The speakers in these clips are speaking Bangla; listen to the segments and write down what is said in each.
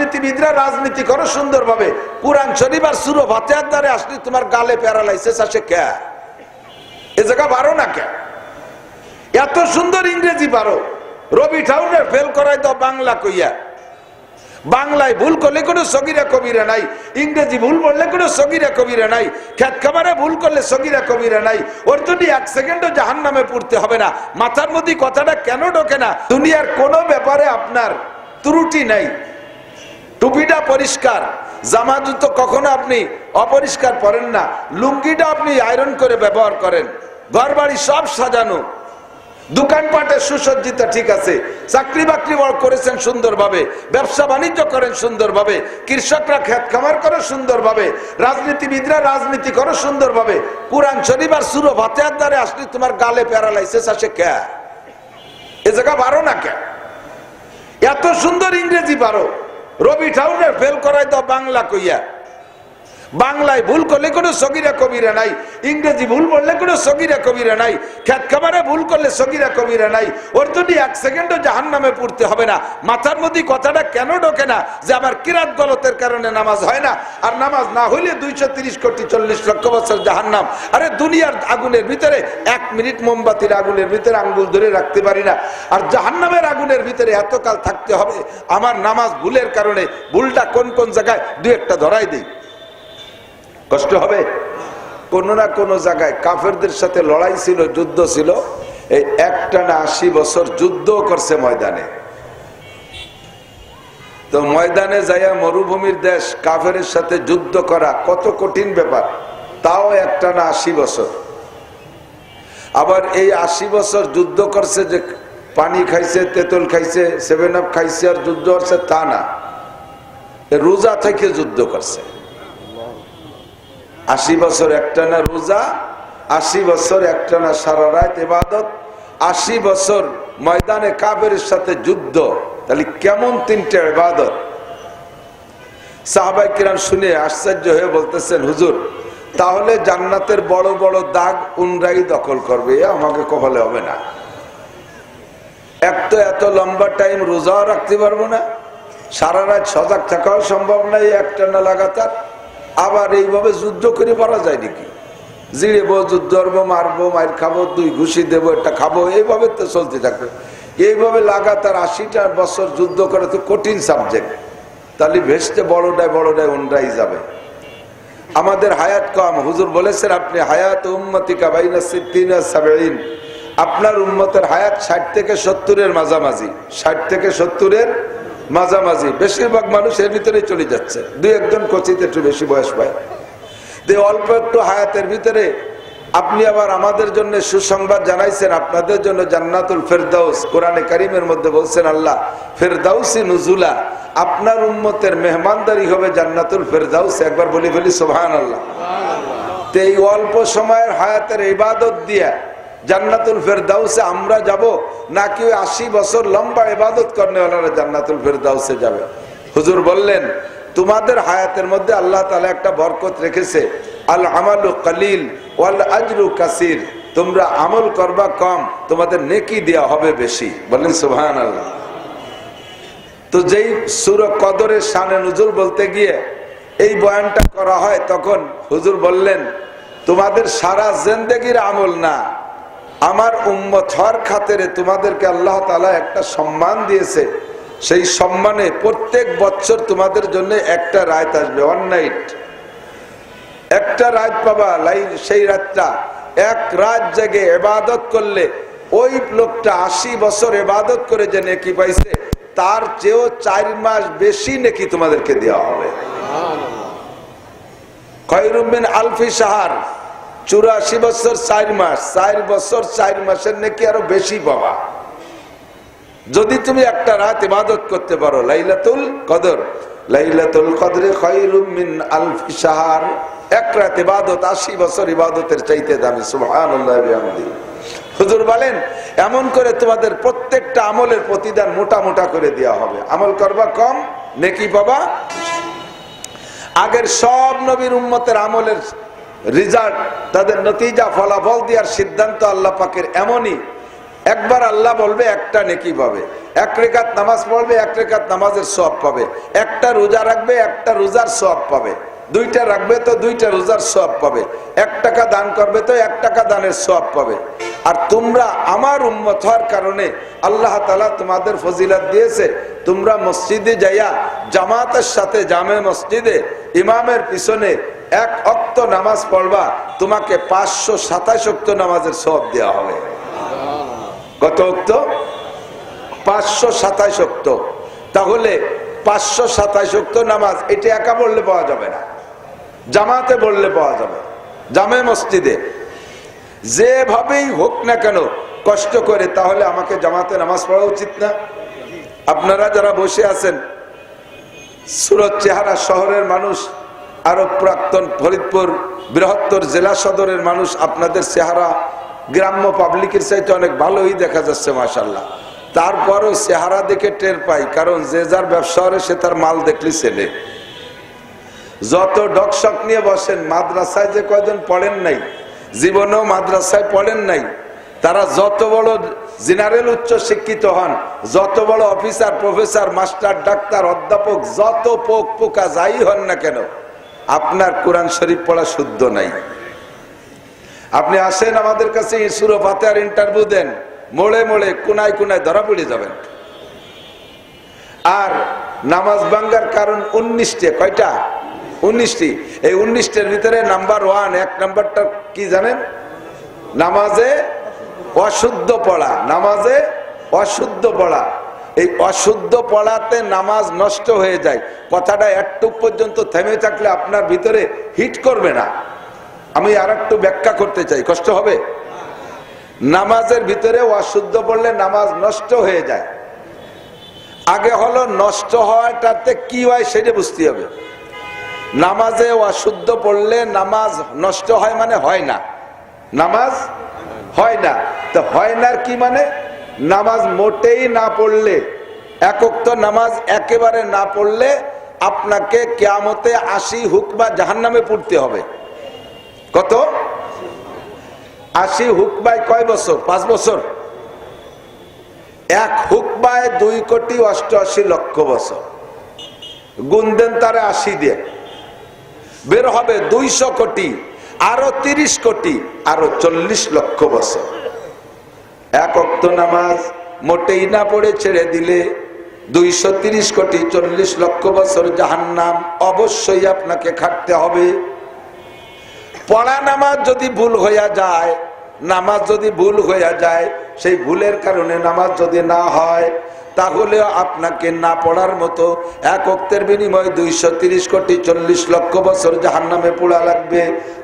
রাজনীতিবিদরা রাজনীতি করো সুন্দরভাবে, কুরআন শরীফ আর সূরা ফাতিহার দ্বারে আসলে তোমার গালে প্যারালাইসিস আসে কে? এ জায়গা পারো না কে? এত সুন্দর ইংরেজি পারো, রবি ঠাকুরের ফেল করাই দাও বাংলা কইয়া। বাংলায় ভুল করলে কোনো সগীরা কবিরা নাই, ইংরেজি ভুল বললে কোনো সগীরা কবিরা নাই, খেত খাবারে ভুল করলে সগীরা কবিরা নাই। ওর যদি 1 সেকেন্ডও জাহান্নামে পড়তে হবে না। মাথার মধ্যে কথাটা কেন ঢোকে না? দুনিয়ার কোনো ব্যাপারে আপনার ত্রুটি নাই, টুপিটা পরিষ্কার, জামা জুতো কখনো আপনি অপরিষ্কার পরেন না, লুঙ্গিটা আপনি আয়রন করে ব্যবহার করেন, ঘর বাড়ি সব সাজানো, দোকানপাটে সুসজ্জিত, ঠিক আছে, চাকরি বাকরি করেছেন সুন্দরভাবে, ব্যবসা বাণিজ্য করেন সুন্দরভাবে, কৃষকরা ক্ষেত খামার করে সুন্দরভাবে, রাজনীতিবিদরা রাজনীতি করে সুন্দরভাবে, কুরআন শরীফ আর সূরা ফাতিহার দ্বারে আসলে তোমার গালে প্যারালাইসিস আসে কে? এ জায়গা পারো না কে? এত সুন্দর ইংরেজি পারো, রবি ঠাকুরের ফেল করাই দাও বাংলা কইয়া। বাংলায় ভুল করলে কোনো সগীরা কবিরা নাই, ইংরেজি ভুল বললে কোনো সগীরা কবিরা নাই, খেত খাবারে ভুল করলে সগীরা কবিরা নাই। ওর যদি 1 সেকেন্ডও জাহান্নামে পড়তে হবে না। মাথার মধ্যে কথাটা কেন ঢোকে না যে আমার কিরাত গলতের কারণে নামাজ হয় না, আর নামাজ না হইলে 230 কোটি 40 লক্ষ বছর জাহান্নাম। আরে দুনিয়ার আগুনের ভিতরে 1 মিনিট মোমবাতির আগুনের ভিতরে আঙ্গুল ধরে রাখতে পারি না, আর জাহান্নামের আগুনের ভিতরে এতকাল থাকতে হবে। আমার নামাজ ভুলের কারণে, ভুলটা কোন কোন জায়গায় 2-1টা ধরাই দেই, কষ্ট হবে। কোন না কোন জায়গায় কাফেরদের সাথে লড়াই ছিল, যুদ্ধ ছিল, এই একটানা 80 বছর যুদ্ধ করছে ময়দানে। তো ময়দানে যাইয়া মরুভূমির দেশ কাফেরের সাথে যুদ্ধ করা কত কঠিন ব্যাপার, তাও একটানা 80 বছর। আবার এই 80 বছর যুদ্ধ করছে যে পানি খাইছে, তেঁতুল খাইছে, 7 আপ খাইছে আর যুদ্ধ করছে তা না, রোজা থেকে যুদ্ধ করছে। 80 বছর একটানা রোজা, 80 বছর একটানা সারা রাত ইবাদত, 80 বছর ময়দানে কাফেরের সাথে যুদ্ধ। তাহলে কেমন 3টে ইবাদত! সাহাবায়ে কিরাম শুনে আশ্চর্য হয়ে বলতেছেন, হুজুর তাহলে জান্নাতের বড় বড় দাগ উনরাই দখল করবে, আমাকে কপালে হবে না। এত লম্বা টাইম রোজাও রাখতে পারবো না, সারা রাত সজাগ থাকাও সম্ভব নাই একটানা লাগাতার। আবার এইভাবে যুদ্ধ করে পারা যায় নাকি? জিড়েবো, যুদ্ধ করবো, মারবো, মার খাবো, 2 ঘুষি দেবো, একটা খাবো, এইভাবে তো চলতে থাকবে। এইভাবে লাগাতার 80টা বছর যুদ্ধ করে তো কঠিন সাবজেক্ট। তাহলে ভেস্তে বড়টায় অন্যরাই যাবে। আমাদের হায়াত কম, হুজুর বলেছেন আপনি হায়াত উম্মতিকা বাইনা 60 আর 70, আপনার উম্মতের হায়াত 60 থেকে 70-এর মাঝামাঝি, 60 থেকে 70-এর মাঝামাঝি। বেশিরভাগ মানুষ এর ভিতরে চলে যাচ্ছে, 2-1জন কোচিতে একটু বেশি বয়স পায়। অল্প একটু হায়াতের ভিতরে আপনি আবার আমাদের জন্য সুসংবাদ জানাইছেন, আপনাদের জন্য জান্নাতুল ফেরদাউস। কোরআনে কারীমের মধ্যে বলছেন আল্লাহ, ফেরদাউসি নুজুলা, আপনার উম্মতের মেহমানদারি হবে জান্নাতুল ফেরদাউস। একবার বলি ফেলি সুবহানাল্লাহ। তো এই অল্প সময়ের হায়াতের ইবাদত দিয়া জান্নাতুল ফেরদাউসে আমরা যাব, নাকি 80 বছর লম্বা ইবাদত করনেওয়ালারা জান্নাতুল ফেরদাউসে যাবে? হুজুর বললেন, তোমাদের হায়াতের মধ্যে আল্লাহ তাআলা একটা বরকত রেখেছে, আল আমালু কালিল ওয়াল আজরু কাসির। তোমরা আমল করবা কম, তোমাদের নেকি দেয়া হবে বেশি। বলেন সুবহানাল্লাহ। তো যেই সূরা কদরের শানে নুজুল বলতে গিয়ে এই বয়ানটা করা হয়, তখন হুজুর বললেন, তোমাদের সারা জিন্দেগির আমল না, আমার উম্মত হওয়ার খাতিরে তোমাদেরকে আল্লাহ তাআলা একটা সম্মান দিয়েছে। সেই সম্মানে প্রত্যেক বছর তোমাদের জন্য একটা রাত আসবে, 1 নাইট, একটা রাত পাবা। সেই রাতটা 1 রাত জেগে ইবাদত করলে ওই লোকটা 80 বছর ইবাদত করে যে নেকি পাইছে, তার চেয়েও 4 মাস বেশি নেকি তোমাদেরকে দেওয়া হবে। খায়রুম মিন আলফি শাহর, 84 বছর 4 মাস, 4 বছর 4 মাসের নেকি আরো বেশি পাবা যদি তুমি একটা রাত ইবাদত করতে পারো। লাইলাতুল কদর, লাইলাতুল কদরে খায়রুম মিন আলফি শাহর, 1 রাত ইবাদত 80 বছর ইবাদতের চাইতে দামি। সুবহানাল্লাহ বিহামদিহি। হুজুর বলেন, এমন করে তোমাদের প্রত্যেকটা আমলের প্রতিদান মোটা মোটা করে দেওয়া হবে। আমল করবা কম, নেকি পাবা। আগের সব নবীর উম্মতের আমলের রেজাল্ট, তাদের নতিজা ফলাফল দেওয়ার সিদ্ধান্ত আল্লাহ পাকের এমনই একবার আল্লাহ বলবে একটা নেকি পাবে, এক রেকাত নামাজ পড়বে এক রেকাত নামাজের সওয়াব পাবে, একটা রোজা রাখবে একটা রোজার সওয়াব পাবে, দুইটা রাখবে তো দুইটা রোজার সওয়াব পাবে, 1 টাকা দান করবে তো 1 টাকা দানের সওয়াব পাবে। আর তোমরা আমার উম্মত হওয়ার কারণে আল্লাহ তাআলা তোমাদের ফজিলত দিয়েছে, তোমরা মসজিদে যাইয়া জামাতের সাথে জামে মসজিদে ইমামের পিছনে 1 ওয়াক্ত নামাজ পড়বা, তোমাকে 527 ওয়াক্ত নামাজের সওয়াব দেওয়া হবে। কত ওয়াক্ত? 527 ওয়াক্ত। তাহলে 527 ওয়াক্ত নামাজ এটা একা পড়লে পাওয়া যাবে না, জামাতে পড়লে পাওয়া যাবে। জামে মসজিদে যেভাবেই হোক না কেন কষ্ট করে, তাহলে আমাকে জামাতে নামাজ পড়া উচিত না? আপনারা যারা বসে আছেন, সুরত চেহারা শহরের মানুষ, আরো প্রাক্তন ফরিদপুর বৃহত্তর জেলা সদরের মানুষ, আপনাদের চেহারা গ্রাম্য পাবলিকের চাইতে অনেক ভালোই দেখা যাচ্ছে মাশাআল্লাহ। তারপরও চেহারা দেখে টের পাই, কারণ যে যার ব্যবসা করে সে তার মাল দেখলি ছেলে। যত ডকশক নিয়ে বসেন, মাদ্রাসায় যে কয়জন পড়েন নাই, জীবনেও মাদ্রাসায় পড়েন নাই, তারা যত বড় জেনারেল উচ্চ শিক্ষিত হন, যত বড় অফিসার প্রফেসর মাস্টার ডাক্তার অধ্যাপক, যত পোকা যাই হন না কেন, আপনার কোরআন শরীফ পড়া শুদ্ধ নাই। আপনি আসেন আমাদের কাছে সূরা ফাতিহার ইন্টারভিউ দেন, মোড়ে মোড়ে কোনায় কোনায় ধরা পড়ে যাবেন। আর নামাজ ভাঙ্গার কারণ 19টি। কয়টা? 19টি। এই 19টার ভিতরে নাম্বার 1, 1 নাম্বারটা কি জানেন? নামাজে অশুদ্ধ পড়া। নামাজে অশুদ্ধ পড়া। এই অশুদ্ধ পড়াতে নামাজ নষ্ট হয়ে যায়। কথাটা একটু পর্যন্ত থেমে থাকলে আপনার ভিতরে হিট করবে না। আমি আর একটু ব্যাখ্যা করতে চাই, কষ্ট হবে? নামাজের ভিতরে অশুদ্ধ পড়লে নামাজ নষ্ট হয়ে যায়। আগে হলো নষ্ট হওয়াটাতে কি হয় সেটা বুঝতে হবে। নামাজে অশুদ্ধ পড়লে নামাজ নষ্ট হয় মানে হয় না, নামাজ হয় না। তো হয় না কি মানে? নামাজ মোটেই না পড়লে, 1 ওয়াক্ত নামাজ একেবারে না পড়লে আপনাকে কিয়ামতে 80 হুকমা জাহান্নামে পড়তে হবে। কত? 80 হুকমায় কয় বছর? 5 বছর। 1 হুকমায় 2,88,00,000 বছর। গুণ দেন তারে 80 দিয়ে, বের হবে 200 কোটি, আরো 30 কোটি, আরো 40 লক্ষ বছর। 1 ওয়াক্ত নামাজ মোটেই না পড়ে ছেড়ে দিলে 230 কোটি 40 লক্ষ বছর জাহান্নাম অবশ্যই আপনাকে খাটতে হবে। পড়া নামাজ যদি ভুল হইয়া যায়, নামাজ যদি ভুল হইয়া যায়, সেই ভুলের কারণে নামাজ যদি না হয়, তাহলে আপনাকে না পড়ার মতো 1 ওয়াক্তের বিনিময়ে 230 কোটি 40 লক্ষ বছর জাহান্নামে পোড়া লাগবে।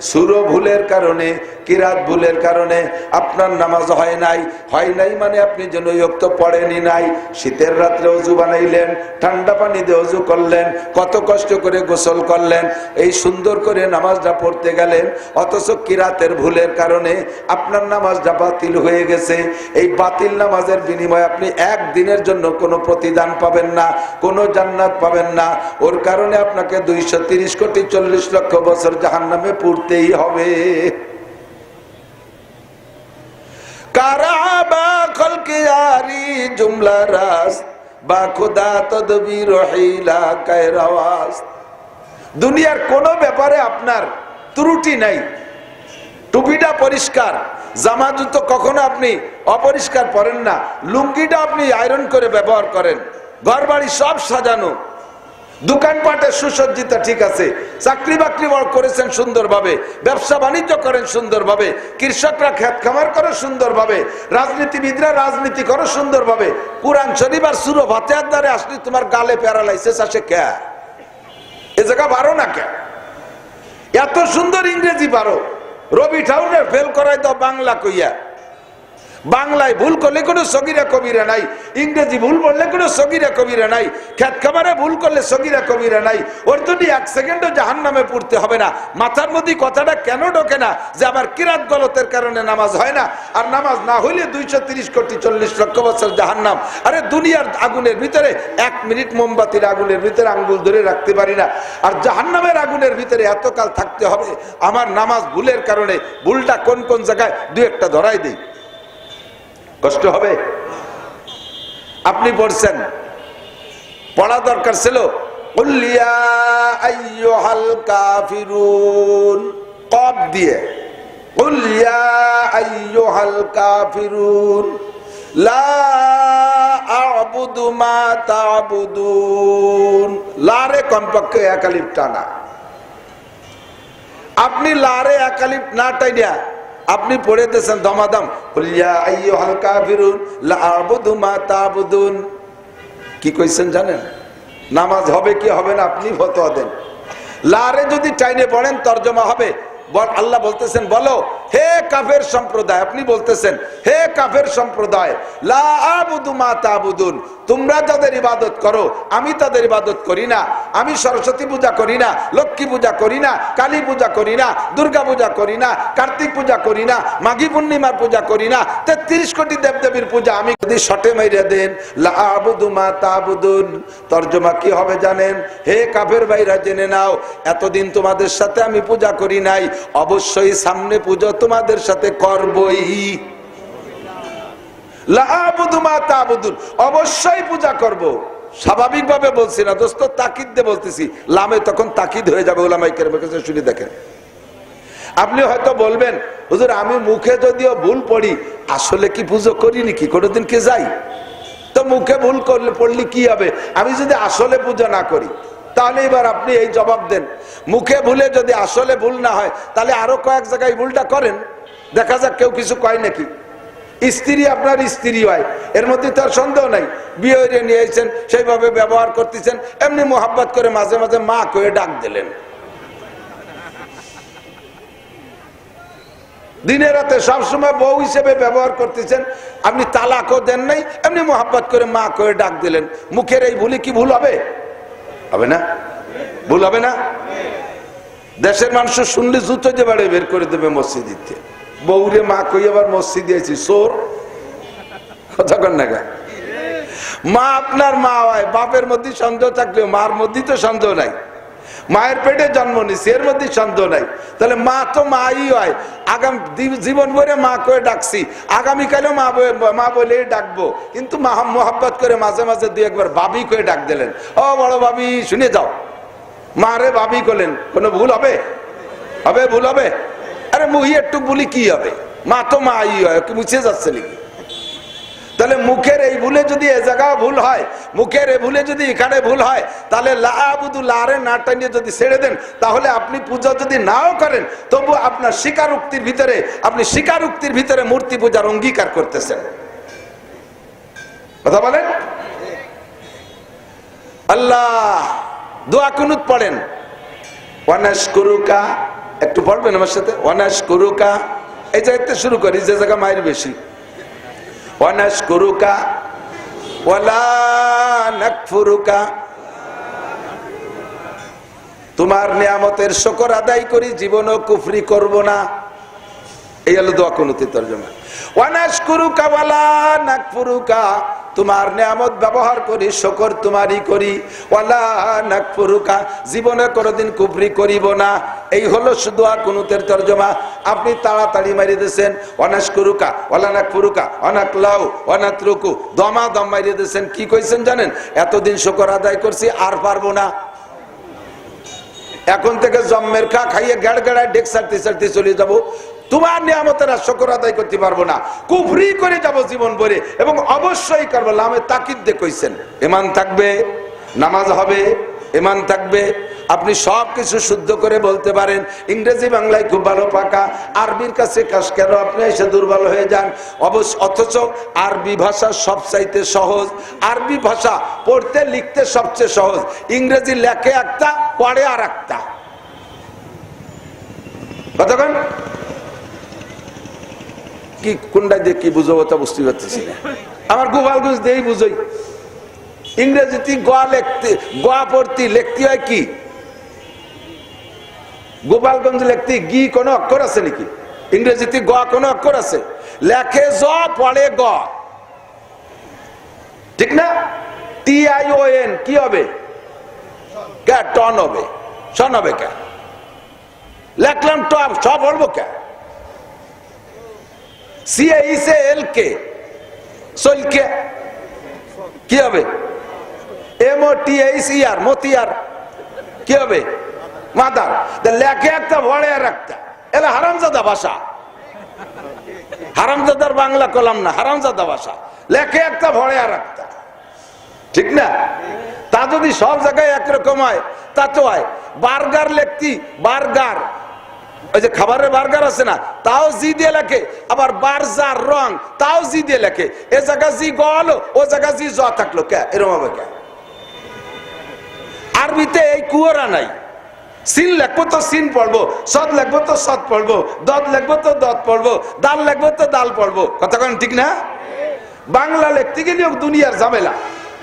সূরা ভুলের কারণে, কিরাত ভুলের কারণে আপনার নামাজ হয় নাই। হয় নাই মানে আপনি যেন ওই ওয়াক্ত পড়েনি নাই। শীতের রাত্রে ওযু বানাইলেন, ঠান্ডা পানি দিয়ে ওযু করলেন, কত কষ্ট করে গোসল করলেন, এই সুন্দর করে নামাজটা পড়তে গেলেন, অথচ কিরাতের ভুলের কারণে আপনার নামাজটা বাতিল হয়ে গেছে। এই বাতিল নামাজের বিনিময়ে আপনি একদিনের জন্য কোনো প্রতিদান পাবেন না, কোনো জান্নাত পাবেন না। ওর কারণে আপনাকে 230 কোটি 40 লক্ষ বছর জাহান্নামে পড়তেই হবে। কারাবা খলকে আরি জুমলা রাস বা খোদা তদবির হিলা কায়রাওয়াস। দুনিয়ার কোনো ব্যাপারে আপনার ত্রুটি নাই। টুপিটা পরিষ্কার, জামা জুতো কখনো আপনি অপরিষ্কার পরেন না, লুঙ্গিটা আপনি আয়রন করে ব্যবহার করেন, ঘর বাড়ি সব সাজানো, দোকানপাটে সুসজ্জিত, ঠিক আছে, চাকরি বাকরি করেছেন সুন্দরভাবে, ব্যবসা বাণিজ্য করেন সুন্দরভাবে, কৃষকরা ক্ষেত খামার করে সুন্দরভাবে, রাজনীতিবিদরা রাজনীতি করে সুন্দরভাবে। কুরআন শরীফ আর সূরা ফাতিহার দ্বারে আসলে তোমার গালে প্যারালাইসিস আসে কে? এ জায়গা পারো না কে? এত সুন্দর ইংরেজি পারো, রবি ঠাকুরের ফেল করাই দাও বাংলা কইয়া। বাংলায় ভুল করলে কোনো সগীরা কবিরা নাই, ইংরেজি ভুল বললে কোনো সগীরা কবিরা নাই, খেত খামারে ভুল করলে সগীরা কবিরা নাই। ওর যদি 1 সেকেন্ডও জাহান্নামে পড়তে হবে না। মাথার মধ্যে কথাটা কেন ঢোকে না যে আমার কিরাত গলতের কারণে নামাজ হয় না, আর নামাজ না হইলে 230 কোটি 40 লক্ষ বছর জাহান্নাম। আরে দুনিয়ার আগুনের ভিতরে 1 মিনিট মোমবাতির আগুনের ভিতরে আঙ্গুল ধরে রাখতে পারি না, আর জাহান্নামের আগুনের ভিতরে এতকাল থাকতে হবে। আমার নামাজ ভুলের কারণে, ভুলটা কোন কোন জায়গায় 2-1টা ধরাই দিই। কষ্ট হবে? আপনি পড়ছেন, পড়া দরকার ছিল কুল ইয়া আইয়ুহাল কাফিরুন, কফ দিয়ে কুল ইয়া আইয়ুহাল কাফিরুন লা আ'বুদু মা তা'বুদুন। লারে কমপক্ষে এক আলিফ টানা। আপনি লারে এক আলিফ না টাইনা আপনি পড়ে দিয়েছেন দমাদম কুল ইয়া আইয়ুহাল কাফিরুন লা আ'বুদু মা তা'বুদুন। কি কইছেন জানেন? নামাজ হবে কি হবে না আপনি ফতোয়া দেন। লারে যদি টাইনে পড়েন তরজমা হবে, আল্লাহ বলতেছেন বলো হে কাফের সম্প্রদায়, আপনি বলতেছেন হে কাফের সম্প্রদায় লা আ'বুদু মা তা'বুদুন, তোমরা যাদের ইবাদত করো আমি তাদের ইবাদত করি না। আমি সরস্বতী পূজা করি না, লক্ষ্মী পূজা করি না, কালী পূজা করি না, দুর্গা পূজা করি না, কার্তিক পূজা করি না, মাঘী পূর্ণিমার পূজা করি না, 33 কোটি দেবদেবীর পূজা আমি যদি শটে মাইরা দেন লা আ'বুদু মা তা'বুদুন, তরজমা কি হবে জানেন? হে কাফের ভাইরা জেনে নাও, এতদিন তোমাদের সাথে আমি পূজা করি নাই, অবশ্যই সামনে পূজা তোমাদের সাথে করবই। লা আ'বুদু মা তা'বুদুন, অবশ্যই পূজা করব। স্বাভাবিকভাবে বলছি না দোস্ত, তাকিদ দিয়ে বলতেছি। লামে তখন তাকিদ হয়ে যাবে, উলামায়ে কেরামের কাছে শুনে দেখেন। আপনি হয়তো বলবেন হুজুর আমি মুখে যদিও ভুল পড়ি আসলে কি পুজো করি নাকি, কোনোদিন কে যাই? তো মুখে ভুল করলে পড়লি কি হবে? আমি যদি আসলে পূজা না করি তাহলে এবার আপনি এই জবাব দেন, মুখে ভুলে যদি আসলে ভুল না হয় তাহলে আরো কয়েক জায়গায় ভুলটা করেন, দেখা যাক কেউ কিছু কয় নাকি। স্ত্রী আপনার স্ত্রী হয়, এর মধ্যে তো আর সন্দেহ নাই, বিয়ে হয়ে নিয়ে এসেছেন, সেইভাবে ব্যবহার করতেছেন, এমনি মোহাব্বত করে মাঝে মাঝে মা কয়ে ডাক দিলেন, দিনে রাতে সবসময় বউ হিসেবে ব্যবহার করতেছেন, আপনি তালাকও দেন নাই, এমনি মোহাব্বত করে মা কয়ে ডাক দিলেন। মুখের এই ভুলে কি ভুল হবে? হবে না? ভুল হবে না? দেশের মানুষ শুনলে জুতো যে বাড়ি বের করে দেবে মসজিদে, বউরে মা কই আবার মসজিদ দিয়েছি সোর কথা কন না। মা আপনার মা হয়, বাপের মধ্যে সন্দেহ থাকলেও মার মধ্যে তো সন্দেহ নাই, মায়ের পেটে জন্ম নিছি এর মধ্যে সন্দেহ নাই, তাহলে মা তো মাই হয়। আগামী জীবন ভরে মা করে ডাকছি, আগামীকালেও মা বলে ডাকবো, কিন্তু মোহাব্বত করে মাঝে মাঝে দুই একবার ভাবি করে ডাক দিলেন, ও বড় ভাবি শুনে যাও, মারে ভাবি করলেন, কোনো ভুল হবে? হবে? ভুল হবে? আরে মুহি একটু বলি কি হবে, মা তো মাই হয়, মুছে যাচ্ছে নাকি? তাহলে মুখের এই ভুলে যদি এ জায়গা ভুল হয়, মুখের এই ভুলে যদি এখানে ভুল হয়, তাহলে লা আ'বুদু লারে না টানিয়ে যদি ছেড়ে দেন, তাহলে আপনি পূজা যদি নাও করেন তবু আপনার স্বীকারোক্তির ভিতরে, আপনি স্বীকারোক্তির ভিতরে মূর্তি পূজার অঙ্গীকার করতেছেন। কথা বলেন? আল্লাহ দোয়া কুনুত পড়েন, ওয়ানাশকুরুকা, একটু পড়বেন আমার সাথে, ওয়ানাশকুরুকা। এই জায়গাতে শুরু করি যে জায়গা মায়ের বেশি, ওয়ানাশকুরুকা ওয়ালা নাকফুরুকা, তোমার নিয়ামতের শুকর আদায় করি, জীবনও কুফরি করব না। এই হলো দোয়া কুনুতের তরজমা। ওয়ানাশকুরুকা ওয়ালা নাকফুরুকা, তোমার নিয়ামত ব্যবহার করি, শুকর তোমারই করি, ওয়ালা নাকফুরুকা, জীবনে কোনোদিন কুফরি করিব না। এই হলো দোয়া কুনুতের তরজমা। আপনি তাড়াতাড়ি মারিয়ে দিয়েছেন ওয়ানাশকুরুকা ওয়ালা নাকফুরুকা ওয়ানাকলাউ ওয়ানাতরুকু, দমাদম মারিয়ে দিয়েছেন। কি কইছেন জানেন? এতদিন শুকর আদায় করছি আর পারবো না, এখন থেকে জম্মের খা খাইয়ে গেড় গেড়ায় ডেক সারতে সারতে চলে যাব, তোমার নিয়ামতের আর শুকর আদায় করতে পারবো না, কুফরি করে যাব জীবন ভরে, এবং অবশ্যই করবো। লামে তাকিদ দিয়ে কইছেন, ঈমান থাকবে, নামাজ হবে, ঈমান থাকবে, আপনি সব কিছু শুদ্ধ করে বলতে পারেন, ইংরেজি বাংলায় খুব ভালো পাকা, আরবির কাছে কেন আপনি এসে দুর্বল হয়ে যান? অথচ আরবি ভাষা সবচাইতে সহজ, আরবি ভাষা পড়তে লিখতে সবচেয়ে সহজ, ইংরেজি লেখে একটা পড়ে আর একটা। কতক্ষণ কি কোনটা দিয়ে কি বুঝবো তা বুঝতে পারতেছি না, আমার গোপালগঞ্জ দিয়েই বুঝই। ইংরেজিতে গোয়া লিখতে, গোয়া পড়তে লিখতে হয় কি? গোপালগঞ্জ লিখতে গি কোনো অক্ষর আছে নাকি? ইংরেজিতে গোয়া কোনো অক্ষর আছে? লেখে জ পড়ে গ, ঠিক না? TION কি হবে? টন হবে, শন হবে কে? লেখলাম টপ, সব বলবো কে? CAEL কে চলকে কি হবে? MOTHER মতিয়ার কি হবে? মাদার। লেখে একটা ভরে আর একটা, এলা হারামজাদা ভাষা। হারামজাদার বাংলা কলাম না, হারামজাদা ভাষা। লেখে একটা ভরে আর একটা, ঠিক না? তা যদি সব জায়গায় একরকম হয় তা তো হয়। বার্গার লেখতি বার্গার, ওই যে খাবারের বার্গার আছে না, তাও জি দিয়ে লেখে। আবার বার্জার রং, তাও জি দিয়ে লেখে। এ জায়গা জি গলো, ও জায়গা জি জ থাকলো, কে এরকম হবে? কে আরবিতে এই কুয়ারা নাই। সিন লিখবো তো সিন পড়বো, সদ লিখবো তো সদ পড়বো, দদ লিখবো তো দদ পড়বো, দাল লিখবো তো দাল পড়বো। কথা কোন ঠিক না? বাংলা লিখতে গেলেও দুনিয়ার ঝামেলা,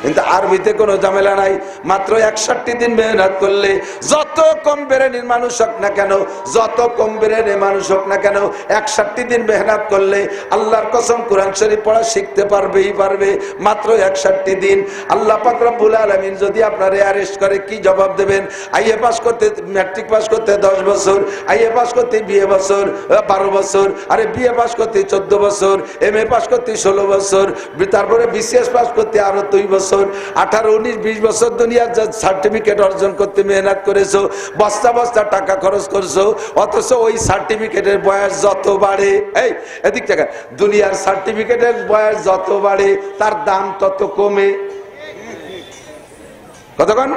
কিন্তু আরবিতে কোনো ঝামেলা নাই। মাত্র 61 দিন মেহনত করলে, যত কম বেরেনির মানুষ হোক না কেন, যত কম বেরেনির মানুষ হোক না কেন, 61 দিন মেহনত করলে আল্লাহর কসম কোরআন শরীফ পড়া শিখতে পারবেই পারবে। মাত্র 61 দিন। আল্লাহ পাক রব্বুল আলামিন যদি আপনারে অ্যারেস্ট করে, কি জবাব দেবেন? আইএ পাস করতে, ম্যাট্রিক পাস করতে 10 বছর, আইএ পাস করতে বিএ বছর 12 বছর, আরে বিএ পাস করতে 14 বছর, এমএ পাস করতে 16 বছর, তারপরে বিসিএস পাস করতে আরো 2 বছর, 18, 19, 20 বছর দুনিয়ার সার্টিফিকেট অর্জন করতে মেহনত করেছো, বস্তা বস্তা টাকা খরচ করছো, অথচ ওই সার্টিফিকেটের বয়স যত বাড়ে, এই এদিক থেকে, দুনিয়ার সার্টিফিকেটের বয়স যত বাড়ে তার দাম তত কমে। কতক্ষণ?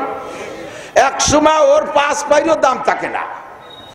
এক সময় ওর পাস পাইরও দাম থাকে না।